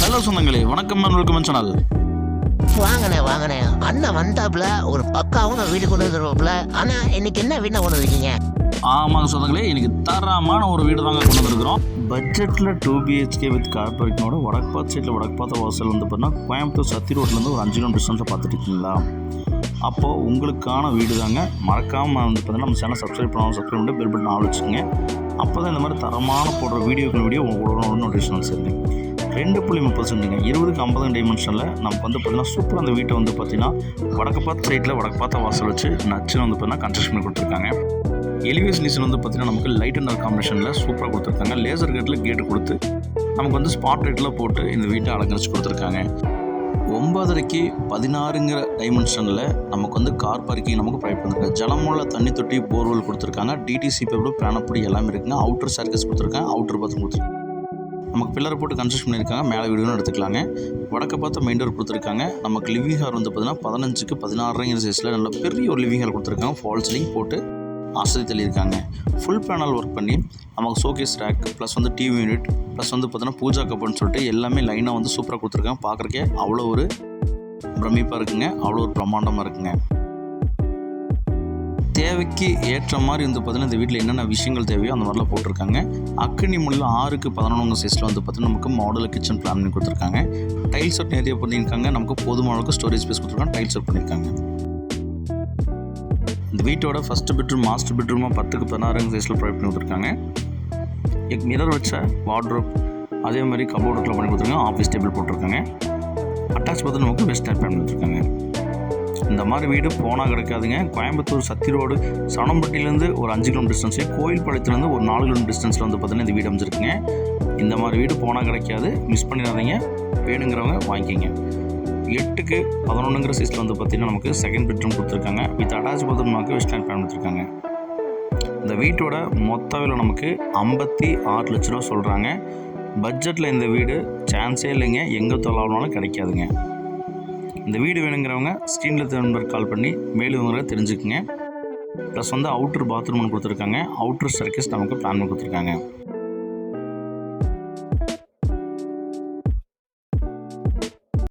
Hello சொந்தங்களே, வணக்கம் and welcome channel. வாங்கண்ணே அண்ணன் வந்தாப்புல ஒரு பக்காவும் வீடு கொண்டு வந்துருவாப்புல. ஆனா இன்னைக்கு என்ன வீடு கொண்டு வந்திருக்கீங்க? ஆமாங்க சொந்தங்களே, இன்னைக்கு தரமான ஒரு வீடு தாங்க கொண்டு வந்திருக்கிறோம். பட்ஜெட்டில் 2 BHK வித் கார் பார்க்கிங்கோட வடக்கு பார்த்த சைடில் வடக்கு பார்த்த வாசல் வந்து பார்த்தீங்கன்னா கோயம்புத்தூர் சத்தி ரோட்லேருந்து ஒரு 5 கிலோமீட்டர் டிஸ்டன்ஸில் பார்த்துட்டு இருக்கீங்களா? அப்போது உங்களுக்கான வீடு தாங்க. மறக்காமல் வந்து பார்த்தீங்கன்னா நம்ம சேனல் சப்ஸ்கிரைப் பண்ணிட்டு பெல் பட்டன் ஆள் வச்சுக்கோங்க. அப்போ தான் இந்த மாதிரி தரமான போடுற வீடியோ உங்களோட நோட்டிஃபிகேஷன் சரிங்க. 2.30%ங்க 20க்கு 50 டைமென்ஷனில் நமக்கு வந்து பார்த்திங்கன்னா சூப்பராக அந்த வீட்டை வந்து பார்த்திங்கன்னா வடக்கு பார்த்த சைடில் வடக்கு பார்த்த வாசல் வச்சு நச்சுன்னு வந்து பார்த்திங்கன்னா கன்ஸ்ட்ரக்ஷன் பண்ணி கொடுத்துருக்காங்க. எலிவேஷன் வந்து பார்த்திங்கன்னா நமக்கு லைட் அண்ட் டார்க் காம்பினேஷனில் சூப்பராக கொடுத்துருக்காங்க. லேசர் கேட்டில் கேட்டு கொடுத்து நமக்கு வந்து ஸ்பாட் லைட்டில் போட்டு இந்த வீட்டை அலங்கரித்து கொடுத்துருக்காங்க. 9.5க்கு 16ங்கிற டைமென்ஷனில் நமக்கு வந்து கார் பார்க்கிங் நமக்கு ப்ரொவைட் பண்ணிருக்காங்க. ஜலமுள்ள தண்ணி தொட்டி போர்வெல் கொடுத்துருக்காங்க. டிடிசி பேப்பர் பேனப்படி எல்லாமே இருக்குங்க. அவுட்டர் சர்க்கஸ் கொடுத்துருக்காங்க. அவுட்டர் பாத்ரூம் கொடுத்துருக்காங்க. நமக்கு பில்லரை போட்டு கன்ஸ்ட்ரக்ஷன் பண்ணியிருக்காங்க. மேலே வீடியோன்னு எடுத்துக்கலாங்க. வடக்க பார்த்த மெயின் டோர் கொடுத்துருக்காங்க. நமக்கு லிவிங் ஹால் வந்து பார்த்தீங்கன்னா 15க்கு 16 சைஸில் நல்ல பெரிய ஒரு லிவிங் ஹால் கொடுத்துருக்காங்க. ஃபால் சீலிங் போட்டு ஆசை தள்ளியிருக்காங்க. ஃபுல் பேனல் ஒர்க் பண்ணி நமக்கு ஷோகேஸ் ரேக் ப்ளஸ் வந்து டிவி யூனிட் ப்ளஸ் வந்து பார்த்தீங்கன்னா பூஜா கப்புன்னு சொல்லிட்டு எல்லாமே லைனாக வந்து சூப்பராக கொடுத்துருக்காங்க. பார்க்குறக்கே அவ்வளோ ஒரு பிரமிப்பாக இருக்குங்க. அவ்வளோ ஒரு பிரம்மாண்டமாக இருக்குங்க. தேவைக்கு ஏற்ற மாதிரி வந்து பார்த்திங்கன்னா இந்த வீட்டில் என்னென்ன விஷயங்கள் தேவையோ அந்த மாதிரிலாம் போட்டிருக்காங்க. அக்னி முள்ள 6க்கு 11 சைஸில் வந்து பார்த்திங்கன்னா நமக்கு மாடல் கிச்சன் பிளான் பண்ணி கொடுத்துருக்காங்க. டைல்ஸ் ஒர்க் நிறைய பண்ணியிருக்காங்க. நமக்கு போதுமான அளவுக்கு ஸ்டோரேஜ் ஸ்பேஸ் கொடுத்துருக்காங்க. டைல்ஸ் ஒர்க் பண்ணியிருக்காங்க. இந்த வீட்டோட ஃபஸ்ட்டு பெட்ரூம் மாஸ்டர் பெட்ரூமாக 10க்கு 16 சைஸில் ப்ரொவைட் பண்ணி கொடுத்துருக்காங்க. மிரர் வச்ச வார்ட்ரோப் அதே மாதிரி கபோர்ட் ஒர்க்கில் பண்ணி கொடுத்துருக்காங்க. ஆஃபீஸ் டேபிள் போட்டிருக்காங்க. அட்டாச் பார்த்து நமக்கு வெஸ்டர்ன் பண்ணி கொடுத்துருக்காங்க. இந்த மாதிரி வீடு போனால் கிடைக்காதுங்க. கோயம்புத்தூர் சத்தி ரோடு சனம்பட்டியிலேருந்து ஒரு 5 கிலோமீட்டர் டிஸ்டன்ஸு, கோயில்பாளையத்துலேருந்து ஒரு 4 கிலோமீட்டர் டிஸ்டன்ஸில் வந்து பார்த்திங்கன்னா இந்த வீடு அமைச்சிருக்குங்க. இந்த மாதிரி வீடு போனால் கிடைக்காது. மிஸ் பண்ணிடாதீங்க. வேணுங்கிறவங்க வாங்கிக்கிங்க. 8க்கு 11ங்கிற சைஸில் வந்து பார்த்திங்கன்னா நமக்கு செகண்ட் பெட்ரூம் கொடுத்துருக்காங்க. வித் அட்டாச் பாத்ரூம் நமக்கு வெஸ்டர்ன் பிளான் கொடுத்துருக்காங்க. இந்த வீட்டோட மொத்த விலை நமக்கு 56 லட்ச ரூபா சொல்கிறாங்க. பட்ஜெட்டில் இந்த வீடு சான்ஸே இல்லைங்க. எங்கே தொலைவானாலும் கிடைக்காதுங்க. இந்த வீடு வேணுங்கிறவங்க ஸ்க்ரீனில் நம்பர் கால் பண்ணி மேலும் விவரங்களை தெரிஞ்சுக்குங்க. ப்ளஸ் வந்து அவுட்டர் பாத்ரூம் கொடுத்துருக்காங்க. அவுட்டர் சர்க்கஸ் நமக்கு பிளான் பண்ணி கொடுத்துருக்காங்க.